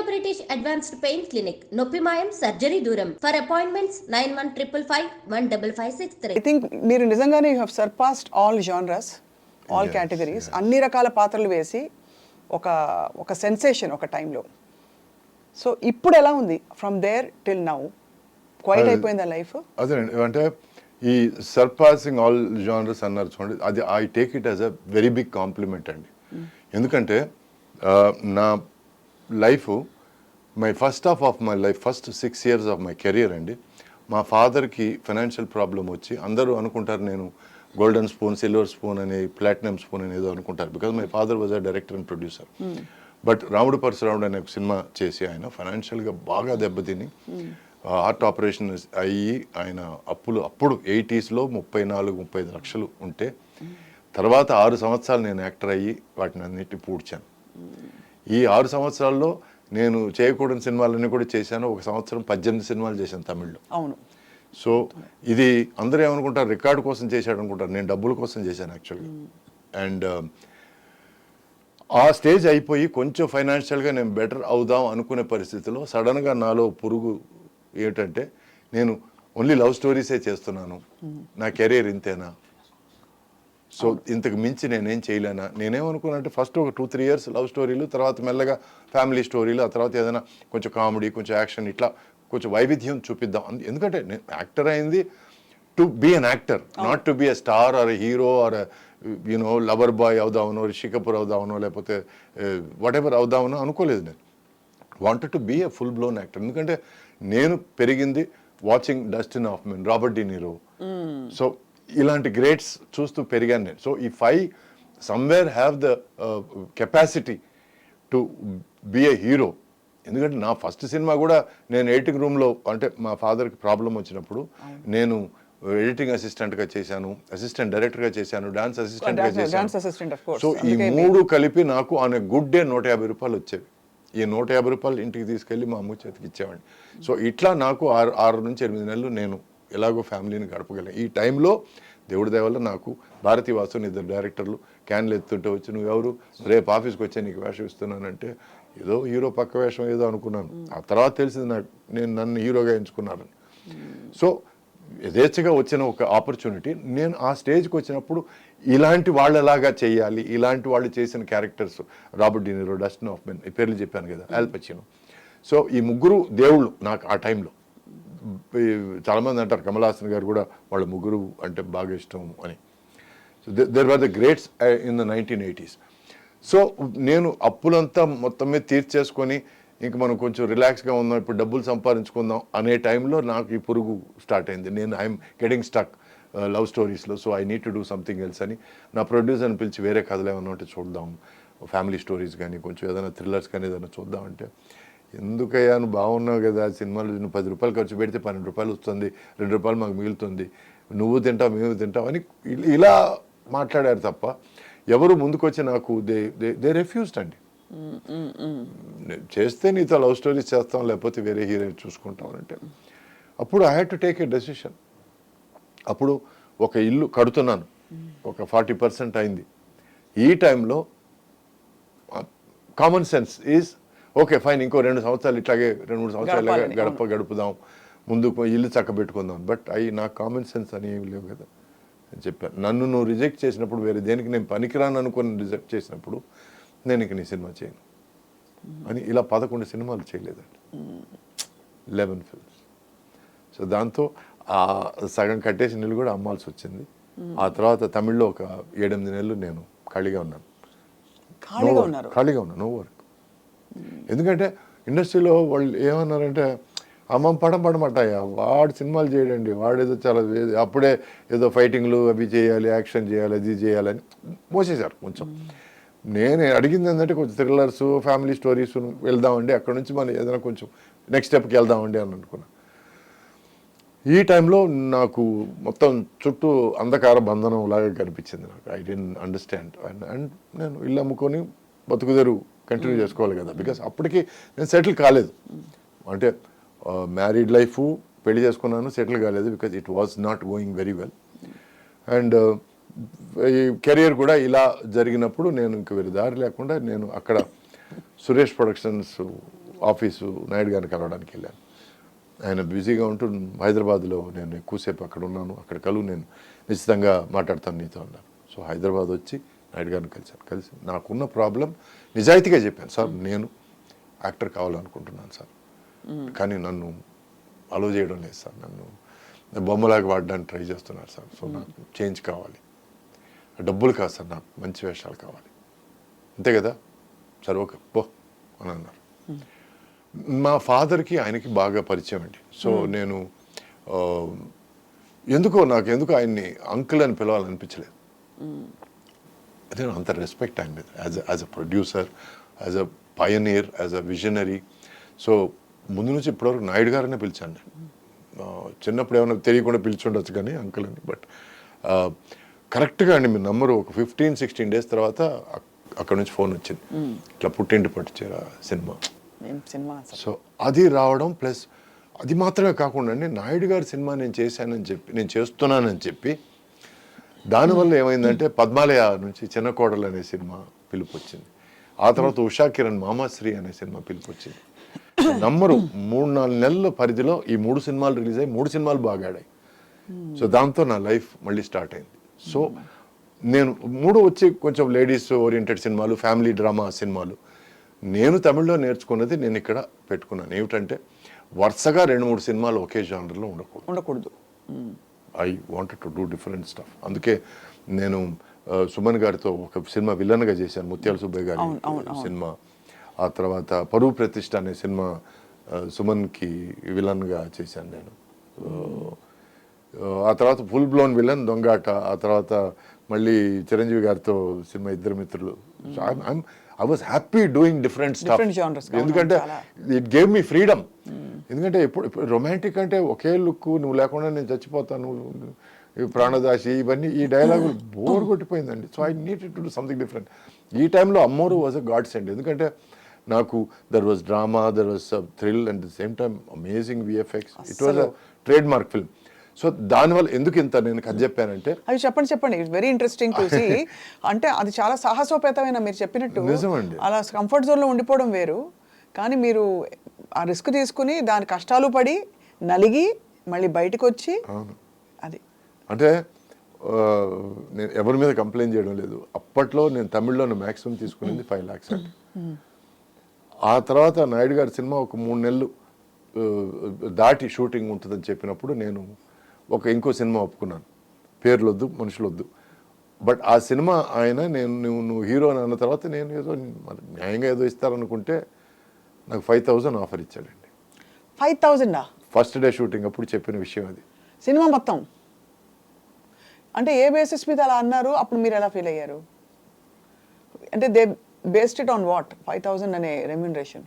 British Advanced Pain Clinic, Noppimayam Surgery Duram. For appointments 9155515563. I think మీరు నిజంగానే you have surpassed all genres, all categories. అన్ని రకాల పాత్రలు వేసి ఒక సెన్సేషన్ ఒక టైంలో. సో ఇప్పుడు ఎలా ఉంది from there till now? Quiet అయిపోయిందా లైఫ్? అదే అంటే ఈ సర్పాసింగ్ ఆల్ జానర్స్ అన్నారు చూడండి, అది I take it as a very big compliment అండి. ఎందుకంటే నా life first half of my life, first 6 years of my career అండి, మా ఫాదర్కి ఫైనాన్షియల్ ప్రాబ్లం వచ్చి అందరూ అనుకుంటారు నేను గోల్డెన్ స్పూన్, సిల్వర్ స్పూన్ అని, ప్లాటినం స్పూన్ అని ఏదో అనుకుంటారు, because my father was a director and producer. But రాముడు పరశురాముడు అనే ఒక సినిమా చేసి ఆయన ఫైనాన్షియల్గా బాగా దెబ్బతిని హార్ట్ ఆపరేషన్ అయ్యి ఆయన అప్పుడు 80sలో 34-35 లక్షలు ఉంటే, తర్వాత 6 సంవత్సరాలు నేను యాక్టర్ అయ్యి వాటిని అన్నిటిని పూడ్చాను. ఈ 6 సంవత్సరాల్లో నేను చేయకూడని సినిమాలన్నీ కూడా చేశాను. 1 సంవత్సరం 18 సినిమాలు చేశాను తమిళ్లో. అవును. సో ఇది అందరూ ఏమనుకుంటారు, రికార్డు కోసం చేశాడు అనుకుంటారు, నేను డబ్బుల కోసం చేశాను యాక్చువల్గా. అండ్ ఆ స్టేజ్ అయిపోయి కొంచెం ఫైనాన్షియల్గా నేను బెటర్ అవుదాం అనుకునే పరిస్థితిలో సడన్గా నాలో పురుగు ఏంటంటే, నేను ఓన్లీ లవ్ స్టోరీసే చేస్తున్నాను, నా కెరీర్ ఇంతేనా, సో ఇంతకు మించి నేనేం చేయలేనా. నేనేమనుకున్నానంటే ఫస్ట్ ఒక 2-3 years లవ్ స్టోరీలు, తర్వాత మెల్లగా ఫ్యామిలీ స్టోరీలు, ఆ తర్వాత ఏదైనా కొంచెం కామెడీ, కొంచెం యాక్షన్, ఇట్లా కొంచెం వైవిధ్యం చూపిద్దాం. ఎందుకంటే నేను యాక్టర్ అయింది to be an actor, not to be a star or hero or you know lover boy అవుదామనో, రిషి కపూర్ అవుదామనో, లేకపోతే వాట్ ఎవర్ అవుదామనో అనుకోలేదు. నేను wanted to be a full blown actor. ఎందుకంటే నేను పెరిగింది watching Dustin Hoffman, Robert De Niro, so ఇలాంటి గ్రేట్స్ చూస్తూ పెరిగాను నేను. So if I somewhere have the capacity to be a hero, ఎందుకంటే నా ఫస్ట్ సినిమా కూడా నేను ఎడిటింగ్ రూమ్లో, అంటే మా ఫాదర్కి ప్రాబ్లం వచ్చినప్పుడు నేను ఎడిటింగ్ అసిస్టెంట్గా చేశాను, అసిస్టెంట్ డైరెక్టర్గా చేశాను, డాన్స్ అసిస్టెంట్గా చేశాను. సో ఈ 3 కలిపి నాకు ఆన్ ఎ గుడ్ డే 150 రూపాయలు వచ్చేవి. ఈ 150 రూపాయలు ఇంటికి తీసుకెళ్ళి మా అమ్మ చేతికి ఇచ్చేవాడిని. సో ఇట్లా నాకు 6 నుంచి 8 నెలలు నేను ఎలాగో ఫ్యామిలీని గడపగలను. ఈ టైంలో దేవుడి దయ వల్ల నాకు భారతీ వాసుని 2 డైరెక్టర్లు క్యాన్లు ఎత్తుంటే వచ్చి, నువ్వు ఎవరు, రేపు ఆఫీస్కి వచ్చి నీకు వేషం ఇస్తున్నానంటే, ఏదో హీరో పక్క వేషం ఏదో అనుకున్నాను. ఆ తర్వాత తెలిసింది నాకు నన్ను హీరోగా ఎంచుకున్నారని. సో యథేచ్ఛగా వచ్చిన ఒక ఆపర్చునిటీ. నేను ఆ స్టేజ్కి వచ్చినప్పుడు ఇలాంటి వాళ్ళలాగా చేయాలి, ఇలాంటి వాళ్ళు చేసిన క్యారెక్టర్స్, రాబర్ట్ డినీరో, డస్టిన్ హాఫ్మన్, ఈ పేర్లు చెప్పాను కదా, ఆల్ పచినో. సో ఈ 3 దేవుళ్ళు నాకు ఆ టైంలో. చాలామంది అంటారు కమల్ హాసన్ గారు కూడా వాళ్ళ 3 అంటే బాగా ఇష్టం అని. So there were the greats in the 1980s. So నేను అప్పులంతా మొత్తం మీద తీర్చేసుకొని ఇంక మనం కొంచెం రిలాక్స్గా ఉందాం, ఇప్పుడు డబ్బులు సంపాదించుకుందాం అనే టైంలో నాకు ఈ పురుగు స్టార్ట్ అయింది. నేను ఐఎమ్ గెటింగ్ స్టక్ లవ్ స్టోరీస్లో, so I need to do something else అని నా ప్రొడ్యూసర్ని పిలిచి వేరే కథలు ఏమన్నా ఉంటే చూద్దాం, ఫ్యామిలీ స్టోరీస్ కానీ కొంచెం ఏదైనా థ్రిల్లర్స్ కానీ ఏదైనా చూద్దామంటే, ఎందుకయ్యా నువ్వు బాగున్నావు కదా, సినిమాలు నువ్వు 10 రూపాయలు ఖర్చు పెడితే 12 రూపాయలు వస్తుంది, 2 రూపాయలు మాకు మిగులుతుంది, నువ్వు తింటావు మేము తింటావు అని ఇలా మాట్లాడారు తప్ప ఎవరు ముందుకొచ్చి నాకు దే రెఫ్యూజ్డ్ అండి. చేస్తే నీతో లవ్ స్టోరీస్ చేస్తాం, లేకపోతే వేరే హీరోయిన్ చూసుకుంటాం అంటే, అప్పుడు I had to take a decision. అప్పుడు ఒక ఇల్లు కడుతున్నాను, ఒక 40% అయింది. ఈ టైంలో common sense is okay fine, ఇంకో 2 సంవత్సరాలు ఇట్లాగే 2-3 సంవత్సరాలు గడుపుదాం, ముందు ఇల్లు చక్కబెట్టుకుందాం. బట్ నాకు కామన్ సెన్స్ అని ఏమి లేవు కదా అని చెప్పాను. నన్ను నువ్వు రిజెక్ట్ చేసినప్పుడు, వేరే దేనికి నేను పనికిరాను అనుకుని రిజెక్ట్ చేసినప్పుడు, నేను ఇంక నీ సినిమా చేయను అని ఇలా 11 సినిమాలు చేయలేదండి, 11 films. సో దాంతో ఆ సగం కట్టేసి నీళ్ళు కూడా అమ్మాల్సి వచ్చింది. ఆ తర్వాత తమిళ్లో ఒక 7-8 నెలలు నేను ఖాళీగా ఉన్నాను. No work. ఎందుకంటే ఇండస్ట్రీలో వాళ్ళు ఏమన్నారంటే, అమ్మ పడమటాయా వాడు సినిమాలు చేయడండి, వాడేదో చాలా అప్పుడే ఏదో ఫైటింగ్లు అవి చేయాలి, యాక్షన్ చేయాలి, అది చేయాలని మోసేశారు కొంచెం. నేను అడిగింది ఏంటంటే కొంచెం థ్రిల్లర్స్, ఫ్యామిలీ స్టోరీస్ వెళ్దామండి, అక్కడ నుంచి మనం ఏదైనా కొంచెం నెక్స్ట్ స్టెప్కి వెళ్దామండి అని అనుకున్నా. ఈ టైంలో నాకు మొత్తం చుట్టూ అంధకార బంధనం లాగా కనిపించింది. నాకు ఐ డెంట్ అండర్స్టాండ్. అండ్ నేను ఇల్లు అమ్ముకొని బతుకుదేరు కంటిన్యూ చేసుకోవాలి కదా, బికాస్ అప్పటికి నేను సెటిల్ కాలేదు. అంటే మ్యారీడ్ లైఫ్, పెళ్లి చేసుకున్నాను, సెటిల్ కాలేదు, because it was not going very well. And ఈ కెరియర్ కూడా ఇలా జరిగినప్పుడు నేను ఇంక వేరే దారి లేకుండా నేను అక్కడ సురేష్ ప్రొడక్షన్స్ ఆఫీసు నాయుడు గారిని కలవడానికి వెళ్ళాను. ఆయన బిజీగా ఉంటూ హైదరాబాద్లో నేను ఎక్కువసేపు అక్కడ ఉన్నాను, అక్కడ కలువు నేను నిశ్చితంగా మాట్లాడతాను నీతో అన్నారు. సో హైదరాబాద్ వచ్చి నాయుడు గారిని కలిసి నాకున్న ప్రాబ్లం నిజాయితీగా చెప్పాను. సార్ నేను యాక్టర్ కావాలనుకుంటున్నాను సార్, కానీ నన్ను అలో చేయడం లేదు సార్, నన్ను బొమ్మలాగా వాడడానికి ట్రై చేస్తున్నారు సార్. సో నాకు చేంజ్ కావాలి, డబ్బులు కాదు సార్, నాకు మంచి వేషాలు కావాలి, అంతే కదా సార్, ఓకే పో అని అన్నారు. మా ఫాదర్కి ఆయనకి బాగా పరిచయం అండి. సో నేను ఎందుకో ఆయన్ని అంకుల్ అని పిలవాలనిపించలేదు. నేను అంత రెస్పెక్ట్ ఆయన మీద as a producer, as a Pioneer, as a visionary. So ముందు నుంచి ఇప్పటివరకు నాయుడు గారనే పిలిచాను నేను. చిన్నప్పుడు ఏమైనా తెలియకుండా పిలిచుండొచ్చు కానీ అంకుల్ అని. బట్ కరెక్ట్గా అండి మీ నంబరు ఒక 15-16 days తర్వాత అక్కడ నుంచి ఫోన్ వచ్చింది, ఇట్లా పుట్టింటి పట్టుచీర సినిమా. సో అది రావడం ప్లస్ అది మాత్రమే కాకుండా అండి, నాయుడు గారి సినిమా నేను చేస్తున్నానని చెప్పి దానివల్ల ఏమైందంటే పద్మాలయ నుంచి చిన్న కోడలు అనే సినిమా పిలుపు వచ్చింది. ఆ తర్వాత ఉషా కిరణ్ మామాశ్రీ అనే సినిమా పిలుపు వచ్చింది. నంబరు 3-4 నెలల పరిధిలో ఈ 3 సినిమాలు రిలీజ్ అయ్యి 3 సినిమాలు బాగా ఆడాయి. సో దాంతో నా లైఫ్ మళ్ళీ స్టార్ట్ అయింది. సో నేను 3 వచ్చి కొంచెం లేడీస్ ఓరియంటెడ్ సినిమాలు, ఫ్యామిలీ డ్రామా సినిమాలు. నేను తమిళ్లో నేర్చుకున్నది నేను ఇక్కడ పెట్టుకున్నాను. ఏమిటంటే వరుసగా 2-3 సినిమాలు ఒకే జానర్లో ఉండకూడదు. I wanted to do different stuff. అందుకే నేను సుమన్ గారితో ఒక సినిమా విలన్గా చేశాను, ముత్యాల సుబ్బయ్య గారి సినిమా. ఆ తర్వాత పరువు ప్రతిష్ట అనే సినిమా సుమన్కి విలన్గా చేశాను నేను. ఆ తర్వాత ఫుల్ బ్లోన్ విలన్ దొంగాట. ఆ తర్వాత మళ్ళీ చిరంజీవి గారితో సినిమా ఇద్దరు మిత్రులు. I was happy doing different stuff, ఎందుకంటే ఇట్ గేవ్ మీ ఫ్రీడమ్. ఎందుకంటే ఇప్పుడు రొమాంటిక్ అంటే ఒకే లుక్, నువ్వు లేకుండా నేను చచ్చిపోతాను, ప్రాణదాసి, ఇవన్నీ ఈ డైలాగులు బోర్ కొట్టిపోయిందండి. So I needed to do something different. ఈ టైంలో Ammoru was a godsend. ఎందుకంటే నాకు there was drama, there was thrill and the same time amazing VFX. It was a trademark film. So దానివల్ల ఎందుకు ఇంత నేను కథ చెప్పానంటే, అది చెప్పండి it's very interesting to see. అంటే అది చాలా సాహసోపేతమైన, మీరు చెప్పినట్టు నిజమండి. అలా కంఫర్ట్ జోన్లో ఉండిపోవడం వేరు, కానీ మీరు ఆ రిస్క్ తీసుకుని దాని కష్టాలు పడి నలిగి మళ్ళీ బయటకు వచ్చి అది అంటే నేను ఎవరి మీద కంప్లైంట్ చేయడం లేదు. అప్పట్లో నేను తమిళ్లో మ్యాక్సిమం తీసుకునేది 5 lakhs అండి. ఆ తర్వాత నాయుడు గారి సినిమా ఒక 3 నెలలు దాటి షూటింగ్ ఉంటుందని చెప్పినప్పుడు నేను ఇంకో సినిమా ఒప్పుకున్నాను. పేర్లొద్దు, మనుషులొద్దు. బట్ ఆ సినిమా ఆయన నువ్వు హీరో అని అన్న తర్వాత నేను ఏదో న్యాయంగా ఏదో ఇస్తారనుకుంటే నాకు 5,000 ఆఫర్ ఇచ్చాడండి. 5,000 ఫస్ట్ డే షూటింగ్ అప్పుడు చెప్పిన విషయం అది. సినిమా మొత్తం అంటే ఏ బేసిస్ మీద అలా అన్నారు? అప్పుడు మీరు ఎలా ఫీల్ అయ్యారు? అంటే they based it on what? 5,000 అనే రెమ్యునరేషన్.